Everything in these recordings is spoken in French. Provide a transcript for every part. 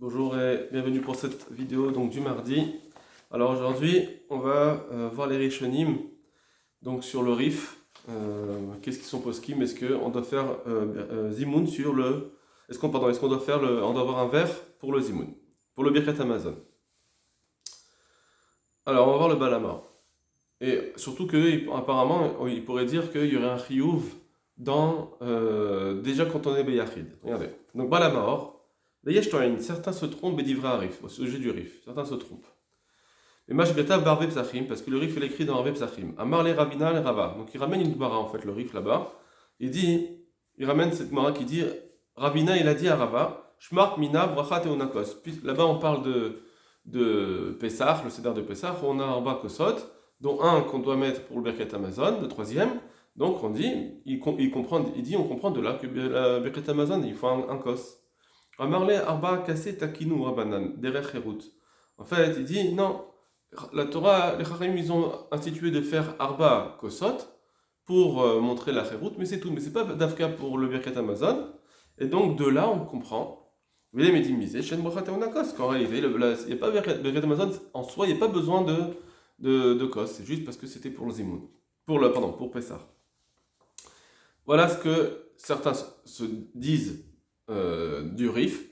Bonjour et bienvenue pour cette vidéo donc du mardi. Alors aujourd'hui, on va voir les Rishonim donc sur le Rif. Qu'est-ce qu'ils sont poskim? Est-ce qu'on doit faire Zimoun sur le. Est-ce qu'on doit faire on doit avoir un verre pour le Zimoun, pour le Birkat Amazon. Alors on va voir le Balama. Et surtout que apparemment il pourrait dire qu'il y aurait un Chiyuv dans déjà quand on est Beyachid. Regardez. Donc Balama. Certains se trompent Bedivra Arif, au sujet du Rif. Certains se trompent. Et Mashgata Barve Psachim, parce que le Rif il est écrit dans Barve Psachim. Amar le Ravina le Rava. Donc il ramène une Gemara en fait, le Rif là-bas. Il ramène cette Gemara qui dit Ravina il a dit à Rava Shmart Mina Brachat et Onakos. Là-bas on parle de Pessah, le Seder de Pessah. On a en bas Kosot, dont un qu'on doit mettre pour le Birkat Amazon, le troisième. Donc on dit, on comprend de là que le Birkat Amazon il faut un kos. Amarle Arba Kassé Takinu Rabanan, Derech Herut. En fait, il dit non, la Torah, les Chachamim, ils ont institué de faire Arba Kosot pour montrer la Herut, mais c'est tout. Mais c'est pas d'Afka pour le Birkat Amazon. Et donc de là, on comprend. Qu'en réalité, il n'y a pas Birkat Amazon en soi, il n'y a pas besoin de Kos. C'est juste parce que c'était pour le Zimoun. Pour Pessah. Voilà ce que certains se disent du Rif,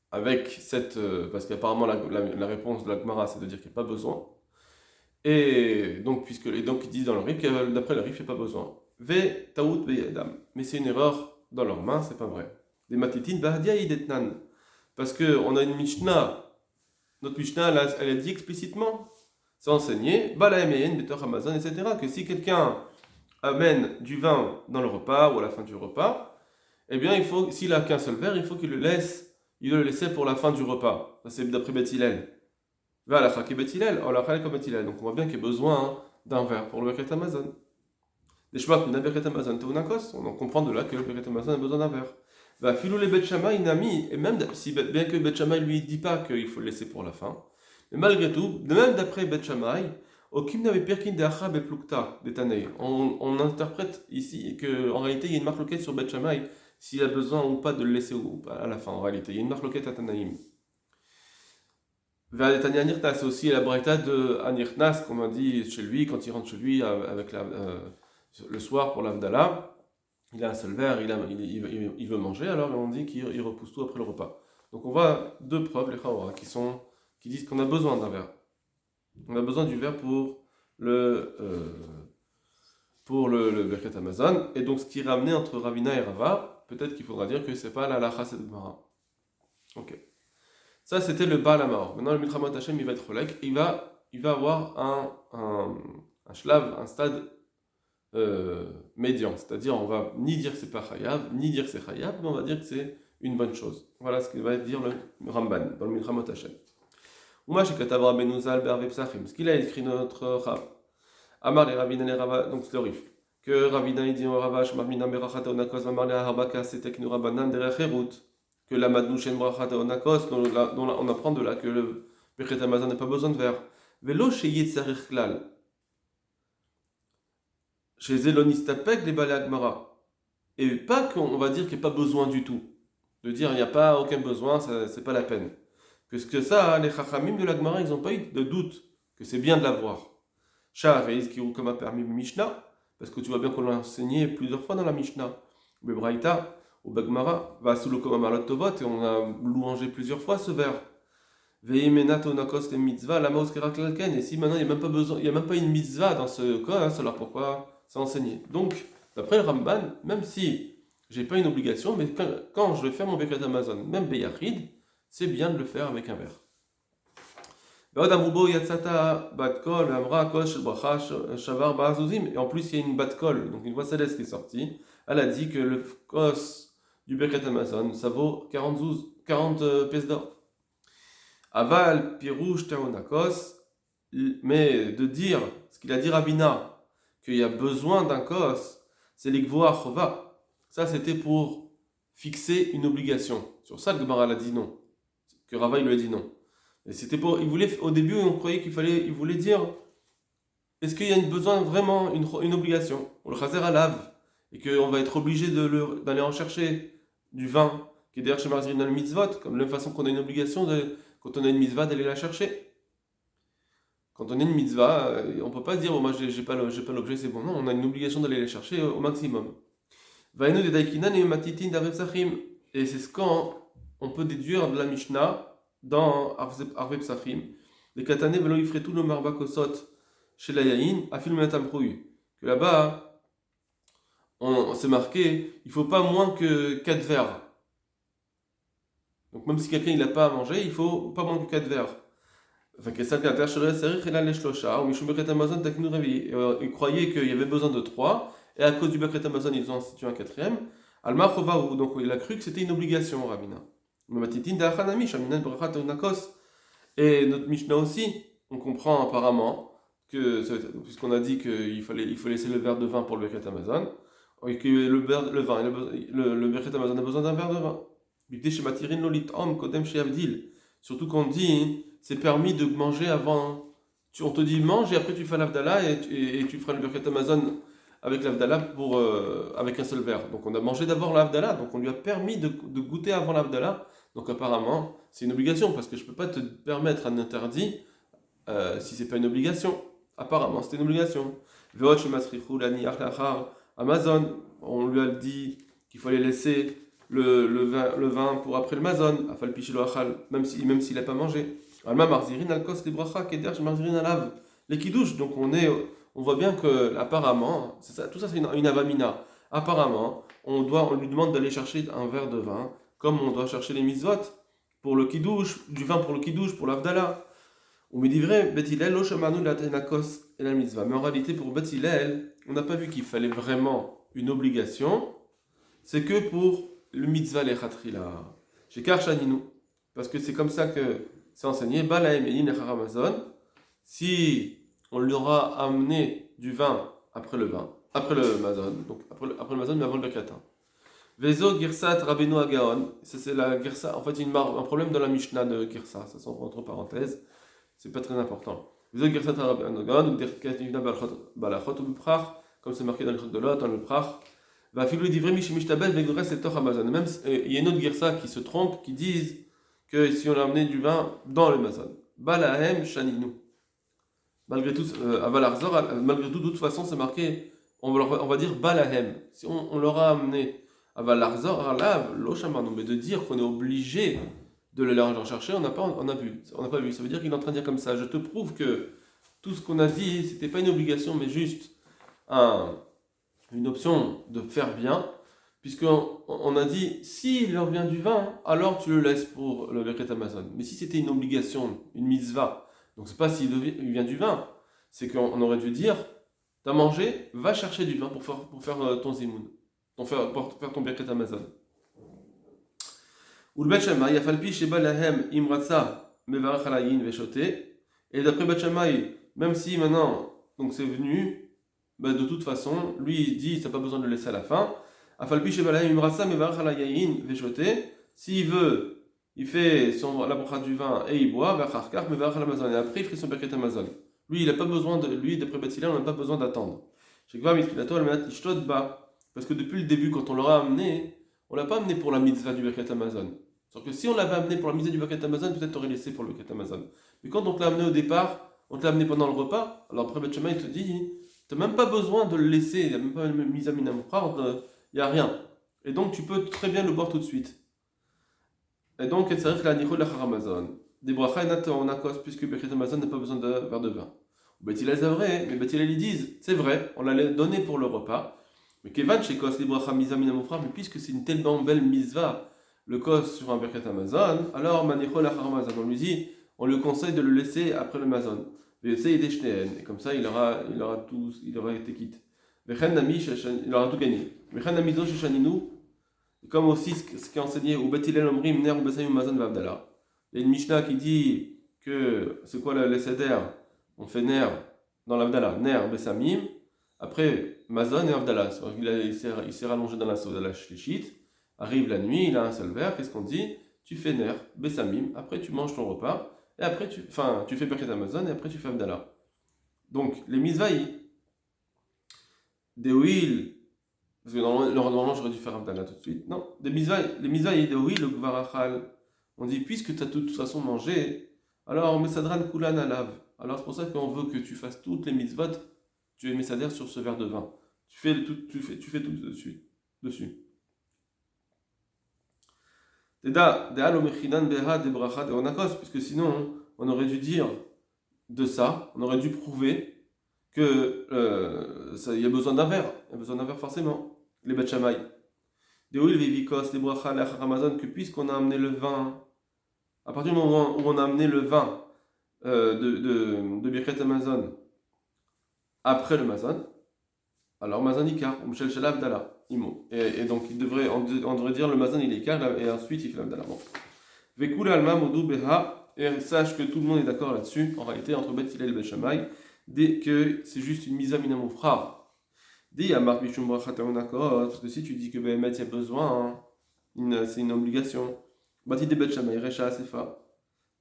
avec cette. Parce qu'apparemment la réponse de la Gemara c'est de dire qu'il n'y a pas besoin. Et donc, ils disent dans le Rif que d'après le Rif, il n'y a pas besoin. Ve taout beyadam. Mais c'est une erreur dans leurs mains, c'est pas vrai. Des matitin bahdia idetnan. Parce qu'on a une Mishnah, notre Mishnah, elle a dit explicitement, c'est enseigné, balaemeyen betor Amazon, etc., que si quelqu'un amène du vin dans le repas ou à la fin du repas, eh bien, s'il a qu'un seul verre, il faut qu'il le laisse pour la fin du repas. Ça, c'est d'après Beth Hillel. Va la chaki Beth Hillel, la chaki Beth Hillel. Donc, on voit bien qu'il y a besoin d'un verre pour le Birkat Amazon. Des shmat mina Birkat Amazon teunakos. On en comprend de là que le Birkat Amazon a besoin d'un verre. Va filou les Bet Shammai nami. Et même si bien que Bet Shammai lui dit pas qu'il faut le laisser pour la fin, mais malgré tout, même d'après Bet Shammai, Okim n'avait perkin de achab et plukta des tanei. On interprète ici qu'en réalité, il y a une marque locale sur Bet Shammai s'il a besoin ou pas de le laisser à la fin, en réalité. Il y a une marque loquette à Tanaïm. Vers les Tania Nirtas, c'est aussi la braïta de Anirnas, comme on dit chez lui, quand il rentre chez lui avec le soir pour l'Avdallah. Il a un seul verre, il veut manger, alors on dit qu'il repousse tout après le repas. Donc on voit deux preuves, les Chaora, qui disent qu'on a besoin d'un verre. On a besoin du verre pour le Birkat Amazon. Et donc ce qui est ramené entre Ravina et Rava, peut-être qu'il faudra dire que c'est pas la lacha cette Gemara. Ok. Ça c'était le Baal Hamor. Maintenant le Milchamot Hashem il va être relègue. Il va avoir un shlav, un stade médian. C'est-à-dire on va ni dire que c'est pas chayav, ni dire que c'est chayav, mais on va dire que c'est une bonne chose. Voilà ce que va dire le Ramban dans le Milchamot Hashem. Uma shekatav Rabbeinu Zal be'arve psachim. Ce qu'il a écrit notre Rav. Amar les Ravina les Rava, donc c'est le Rif. Que Ravina il dit au Ravash, Marmina Berachat Onakos, Amar les Harbaka, c'est Teknu Rabanan derech Herut. Que la Madnouchen Brachat Onakos, dont on apprend de là que le Birkat Amazon n'a pas besoin de verre. Velo chez Yetzarech Klal. Chez Zelonistapek, les Balé Agmara. Et pas qu'on va dire qu'il n'y a pas besoin du tout. De dire il n'y a pas aucun besoin, c'est pas la peine. Que ça, les Chachamim de l'Agmara, ils n'ont pas eu de doute que c'est bien de l'avoir. Shah et Izkiru comme a permis Mishnah, parce que tu vois bien qu'on l'a enseigné plusieurs fois dans la Mishnah. Le Braïta, au Bagmara, va sous le Komamalot Tovot, et on a louangé plusieurs fois ce vers. Veimenato nakos le mitzvah, la maos keraklalken, et si maintenant il n'y a même pas besoin, il n'y a même pas une mitzvah dans ce cas, c'est alors pourquoi c'est enseigné. Donc, d'après le Ramban, même si j'ai pas une obligation, mais quand je vais faire mon Birkat Amazon, même Beyachid, c'est bien de le faire avec un verre. Et en plus, il y a une batkol, donc une voix céleste qui est sortie. Elle a dit que le kos du Birkat Amazon, ça vaut 40 pièces d'or. Aval, pirouche, taonakos, mais de dire, ce qu'il a dit Rabina, qu'il y a besoin d'un kos, c'est l'ikvoa chova. Ça, c'était pour fixer une obligation. Sur ça, le Gemara a dit non. Que Rava, il lui a dit non. Et c'était pour, au début, on croyait il voulait dire, est-ce qu'il y a besoin vraiment une obligation? On le chaser à lave, et qu'on va être obligé d'aller en chercher du vin qui est d'ailleurs chez Marzirin al mitzvot, comme de la même façon qu'on a une obligation quand on a une mitzvah d'aller la chercher. Quand on a une mitzvah, on ne peut pas se dire, bon, moi j'ai pas l'objet, c'est bon. Non, on a une obligation d'aller la chercher au maximum. Vainu de daikinan et matitin d'arvev sachim. Et c'est ce qu'on peut déduire de la Mishnah dans Arvev sachim. Les katane velo ifretu le marbakosot chez la yaïn, afil menatam prouille. Que là-bas, on s'est marqué, il ne faut pas moins que 4 verres. Donc même si quelqu'un n'a pas à manger, il ne faut pas moins que 4 verres. Enfin, il croyait qu'il y avait besoin de 3, et à cause du Bekret Amazon, ils ont institué un 4e. Donc il a cru que c'était une obligation, Rabina. Et notre Mishnah aussi, on comprend apparemment que, puisqu'on a dit qu'il faut laisser le verre de vin pour le Bekret Amazon, et que le Bekret Amazon a besoin d'un verre de vin. Surtout qu'on dit, c'est permis de manger avant. On te dit mange et après tu fais l'Avdallah et tu feras le Birkat Amazon avec l'Avdallah avec un seul verre. Donc on a mangé d'abord l'Avdallah, donc on lui a permis de goûter avant l'Avdallah. Donc apparemment, c'est une obligation parce que je ne peux pas te permettre un interdit si c'est pas une obligation. Apparemment, c'était une obligation. Amazon, on lui a dit qu'il fallait laisser le vin pour après le mazon, afal piché lo achal, même s'il n'a pas mangé. Alma marzirin alkos libracha keder marzirin alav les kidouches. Donc on voit bien que apparemment, c'est ça, tout ça c'est une avamina. Apparemment, on lui demande d'aller chercher un verre de vin, comme on doit chercher les mitzvot pour le kidouche, du vin pour le kidouche, pour l'avdala. On me dit vrai, Bet Hillel lo shamanu la tenakos et la mitzvah. Mais en réalité, pour Bet Hillel, on n'a pas vu qu'il fallait vraiment une obligation. C'est que pour le mitzvah lechatrila. Chez Karchaninu. Parce que c'est comme ça que c'est enseigné. Balaem elin echaramazon. Si on leur a amené du vin après le mazon, donc après le mazon, mais avant le berkatin. Vezo girsat rabenu agaon. Ça c'est la girsa. En fait, il y a un problème dans la Mishnah de girsa. Ça sont entre parenthèses. C'est pas très important. Vezo girsat rabenu agaon. Ou derkativna balachot ou buprach. Comme c'est marqué dans le truc de l'autre, dans le prach. Va filer dit vrai mishmishtabel vegores et toch Amazon. Même il y a une autre girsa qui se trompe, qui disent que si on a amené du vin dans le mazon, balahem shaninu. Malgré tout, malgré tout, de toute façon, c'est marqué. On va dire balahem. Si on leur a amené avalarzor alav lo shamanu, mais de dire qu'on est obligé de le leur chercher, on n'a pas vu. Ça veut dire qu'il est en train de dire comme ça. Je te prouve que tout ce qu'on a dit, c'était pas une obligation, mais juste une option de faire bien, puisqu'on a dit, s'il leur vient du vin, alors tu le laisses pour le Birkat Amazon. Mais si c'était une obligation, une mitzvah, donc c'est pas s'il vient du vin, c'est qu'on aurait dû dire, t'as mangé, va chercher du vin pour faire ton zimoun, pour faire ton Birkat Amazon. Ou le Bet Shammai, Yafalpi Sheba Lahem Imratsa Mevarach Alayin Veshoté, et d'après Bet Shammai, même si maintenant, donc c'est venu, de toute façon, lui il dit, ça n'a pas besoin de le laisser à la fin. S'il veut, il fait la bracha du vin et il boit, et après il fait son berket Amazon. Lui, il n'a pas besoin d'après Bet Hillel, on n'a pas besoin d'attendre. Parce que depuis le début, quand on l'aura amené, on ne l'a pas amené pour la mitzvah du berket Amazon. Sauf que si on l'avait amené pour la mitzvah du berket Amazon, peut-être on aurait laissé pour le berket Amazon. Mais quand on te l'a amené au départ, on te l'a amené pendant le repas, alors après Bet Shammai, il te dit, tu n'as même pas besoin de le laisser, il n'y a même pas une mise à minamouchard, il n'y a rien. Et donc tu peux très bien le boire tout de suite. Et donc, c'est vrai que la nichol lachar Amazon. Des bracha en akos, puisque Birkat Amazon n'a pas besoin de verre de vin. Bet Hillel c'est vrai, mais Bet Hillel ils disent, c'est vrai, on l'a donné pour le repas. Mais Kevan chez Kos, les bracha mise à minamouchard, mais puisque c'est une tellement belle mitzvah, le Kos sur un Birkat Amazon, alors ma nichol lachar Amazon, on lui dit, on lui conseille de le laisser après le Mazon. Et comme ça, il aura été quitte. Il aura tout gagné. Comme aussi ce qui est enseigné au Bet Hillel Omrim, Ner ou Besayim Mazon Vavdala. Il y a une Mishnah qui dit que c'est quoi le Seder? On fait Ner dans l'Avdala, Ner, Besamim, après Mazon et Avdala. Il s'est rallongé dans la Saudala Shlichit, arrive la nuit, il a un seul verre, qu'est-ce qu'on dit? Tu fais Ner, Besamim, après tu manges ton repas. Et après, tu fais Birkat Amazon et après tu fais Avdala. Donc, les mitzvahs, des huiles, Parce que normalement j'aurais dû faire Abdallah tout de suite. Non, les mitzvahs, il dit oui, le gvarachal. On dit, puisque tu as de toute façon mangé, alors mesadran kulan alav. Alors c'est pour ça qu'on veut que tu fasses toutes les mitzvot, tu es mesader sur ce verre de vin. Tu fais tout dessus. Puisque sinon, on aurait dû dire de ça, on aurait dû prouver que il y a besoin d'un verre. Il y a besoin d'un verre forcément. Les Bet Shammai. Des huiles vivikos, les bracha, les Amazon, que puisqu'on a amené le vin, à partir du moment où on a amené le vin de Birkat Amazon après le Mazon, alors Mazon Ikar, ou Mshel Shel Abdallah. Et donc on devrait dire le Mazon il est Ikar et ensuite il fait l'Abdallah. Bon. Vekul Alma Modou Beha, et sache que tout le monde est d'accord là-dessus, en réalité, entre Bet Hillel et Bet Shammai, dès que c'est juste une mise à mina mon frère. Dis à Marc Mishum Brachataonakot, parce que si tu dis que Behemet il y a besoin, c'est une obligation. Bati de Bet Shammai, Recha Sefa,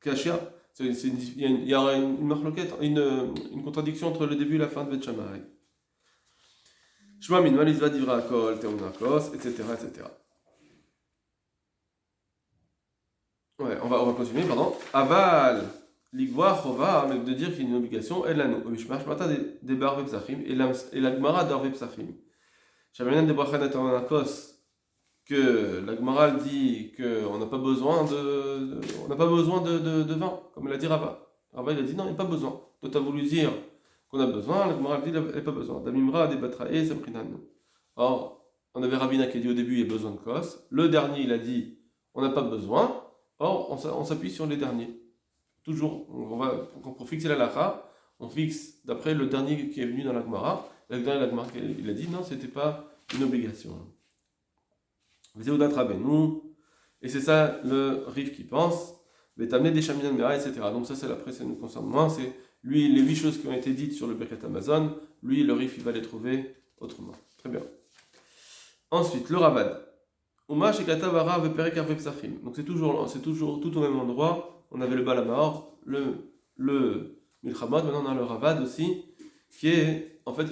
Kashia, il y aura une marloquette, une contradiction entre le début et la fin de Bet Shammai. Shma min malizva divra akol, teonakos, etc. Ouais, on va continuer, pardon. Aval, l'igwa, chova, mais de dire qu'il y a une obligation, et l'ano, mishmash mata des barves psachim, et la gmara d'arve psachim. Shabbanan de brachan teonakos, que la gmara dit qu'on n'a pas besoin de vin, comme elle a dit Rava. Rava, il a dit non, il n'y a pas besoin. Toi, tu as voulu dire qu'on a besoin, la gmara dit qu'il n'y a pas besoin. Damimra, des batrae, samprinan. Or, on avait Rabina qui a dit au début il y a besoin de kos. Le dernier, il a dit on n'a pas besoin. Or, on s'appuie sur les derniers. Toujours, pour fixer la lacha, on fixe d'après le dernier qui est venu dans la Gemara. La Gemara, il a dit non, c'était pas une obligation. Et c'est ça le Rif qui pense. Mais t'amener des chaminan mera, etc. Donc ça, c'est l'après, ça nous concerne moins. C'est lui, les 8 choses qui ont été dites sur le Birkat Amazon. Lui, le Rif, il va les trouver autrement. Très bien. Ensuite, le Ravad. Donc c'est toujours tout au même endroit. On avait le Balamaor, le Milchamot, maintenant on a le Ravad aussi, qui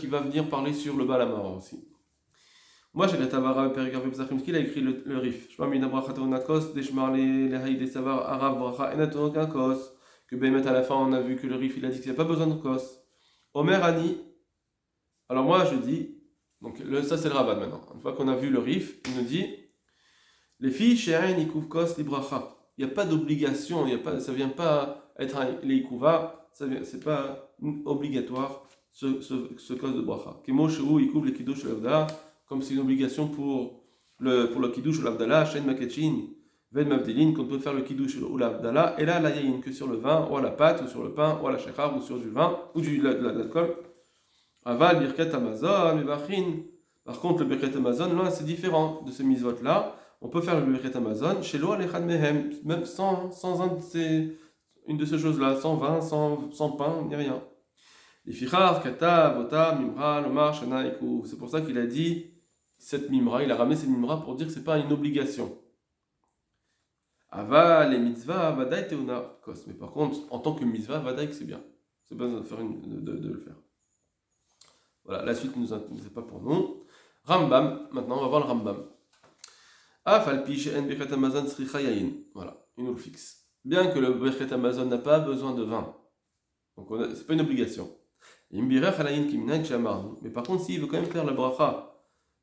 va venir parler sur le Balamaor aussi. Moi j'ai Gatavara Perikar Psachim, qu'il a écrit le Rif. Je m'amène à Brachatounakos, Deshmar les Haïd des Savar, Arav Bracha, Enatonkakos, que Bémet à la fin on a vu que le Rif il a dit qu'il n'y a pas besoin de Kos. Omer Ani. Alors moi je dis, donc ça c'est le Ravad maintenant. Une fois qu'on a vu le Rif, il nous dit. Les filles, chez un Ikouvkos Libracha. Il n'y a pas d'obligation, ça ne vient pas être un Leikouva, c'est pas obligatoire ce cause de Bracha. Kemo Shou Ikoub le Kiddush l'Avdala, comme c'est une obligation pour le Kiddush l'Avdala, Shen Maketchin, Ven Mavdelin, qu'on peut faire le Kiddush ou l'Avdala, et là, la Yayin, que sur le vin, ou à la pâte, ou sur le pain, ou à la shechar, ou sur du vin, ou de l'alcool. Aval, Birket Amazon, Mevachin. Par contre, le Birket Amazon, là, c'est différent de ces mitzvot-là. On peut faire le Birkat Amazon chez l'eau Alechad Mehem, même sans une de ces choses-là, sans vin, sans pain, ni rien. Les Fichar, Kata, Vota, Mimra, Lomar, Shana, Ekou. C'est pour ça qu'il a dit cette Mimra, il a ramené cette Mimra pour dire que ce n'est pas une obligation. Ava, les mitzvahs, Vadaï, Teona, Kos. Mais par contre, en tant que mitzvah, Vadaï, c'est bien. C'est pas besoin de le faire. Voilà, la suite c'est pas pour nous. Rambam, maintenant on va voir le Rambam. Voilà, il nous le fixe. Bien que le Birkat Amazon n'a pas besoin de vin, donc c'est pas une obligation. Mais par contre, s'il veut quand même faire la bracha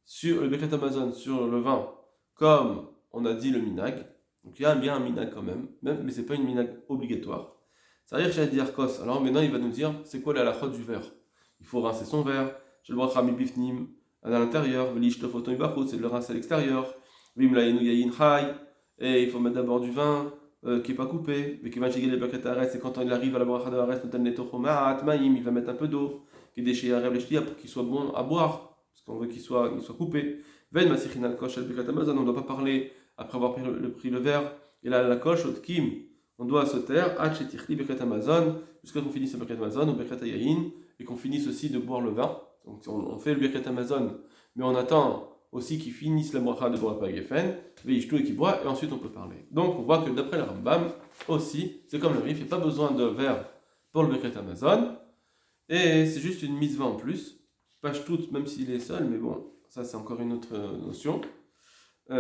sur le Birkat Amazon, sur le vin, comme on a dit le minag, donc il y a bien un minag quand même, mais c'est pas une minag obligatoire. Ça veut dire chez Diarkos. Alors maintenant, il va nous dire c'est quoi la halachot du verre. Il faut rincer son verre, chez le bracha mi bifnim à l'intérieur, c'est de le rincer à l'extérieur. Et il faut mettre d'abord du vin qui n'est pas coupé. Mais c'est quand il arrive à la bracha de Haretz, il va mettre un peu d'eau pour qu'il soit bon à boire, parce qu'on veut qu'il soit coupé. On ne doit pas parler après avoir pris le verre. Et là, la coche, on doit se taire jusqu'à qu'on finisse le Birkat Amazon ou Birkat Yayin et qu'on finisse aussi de boire le vin. Donc on fait le Birkat Amazon, mais on attend aussi qu'ils finissent la bracha de Borapa Geffen, Veishtu et qui boit, et ensuite on peut parler. Donc on voit que d'après le Rambam, aussi, c'est comme le Rif, il n'y a pas besoin de verre pour le Birkat Amazon, et c'est juste une mitzvah en plus, page toute, même s'il est seul, mais bon, Ça, c'est encore une autre notion. Et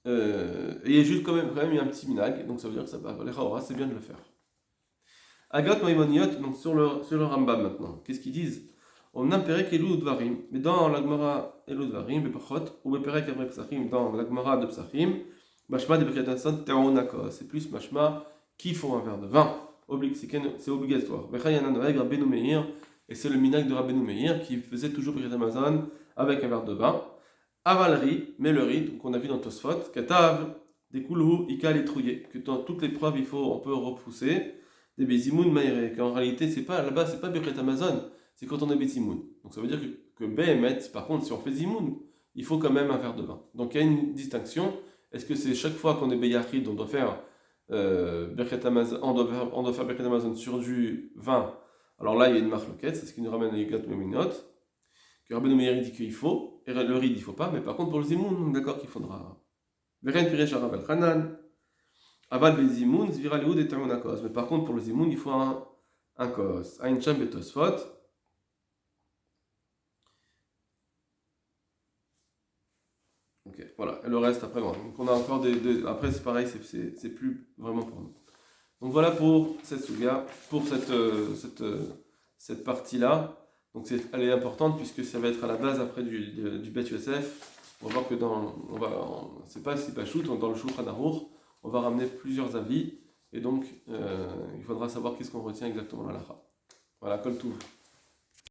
il y a juste quand même il y a un petit minag, donc ça veut dire que ça va, les Chaora, c'est bien de le faire. Agat Maimoniot, donc sur le Rambam maintenant, qu'est-ce qu'ils disent? On a Perek Elou Dvarim, mais dans la Gemara Elou Dvarim, Bepachot, ou Beperek Avre Psachim, dans la Gemara de Psachim, Mashma de Bekatasan Teonako, c'est plus Mashma qui font un verre de vin, c'est obligatoire. Bechayanan Noeg Rabbeinu Meir, et c'est le minag de Rabbeinu Meir qui faisait toujours Birkat Hamazon avec un verre de vin. Avalri, mais le riz, donc on a vu dans Tosfot, Katav, des koulou, ikal et trouillé, que dans toutes les preuves on peut repousser, des bezimoun maïré, qu'en réalité c'est pas, là-bas c'est pas Birkat Hamazon, c'est quand on est bezimoun. Donc ça veut dire que Behemet, par contre si on fait zimoun, il faut quand même un verre de vin. Donc il y a une distinction, est-ce que c'est chaque fois qu'on est beyachid, on doit faire Birkat Hamazon, on doit faire Birkat Hamazon sur du vin? Alors là il y a une marloquette, c'est ce qui nous ramène à Yugat Meminot, que Rabbeinu Meir dit qu'il faut, et le ride il faut pas, mais par contre pour le zimoun, on est d'accord qu'il faudra. Veren piresh aravel chanan, aval bezimoun, zvira leoud et termona kos. Mais par contre pour le zimoun, il faut un kos. Ein cham betosfot. Ok, voilà. Et le reste après, bon. Donc on a encore après c'est pareil, c'est plus vraiment pour nous. Donc voilà pour cette suga, pour cette partie-là. Donc elle est importante puisque ça va être à la base après du Bet Yosef. On va voir que c'est pas si Pachout, dans le Shulchan Aruch, on va ramener plusieurs avis et donc il faudra savoir qu'est-ce qu'on retient exactement à la Voilà, Kol Touv.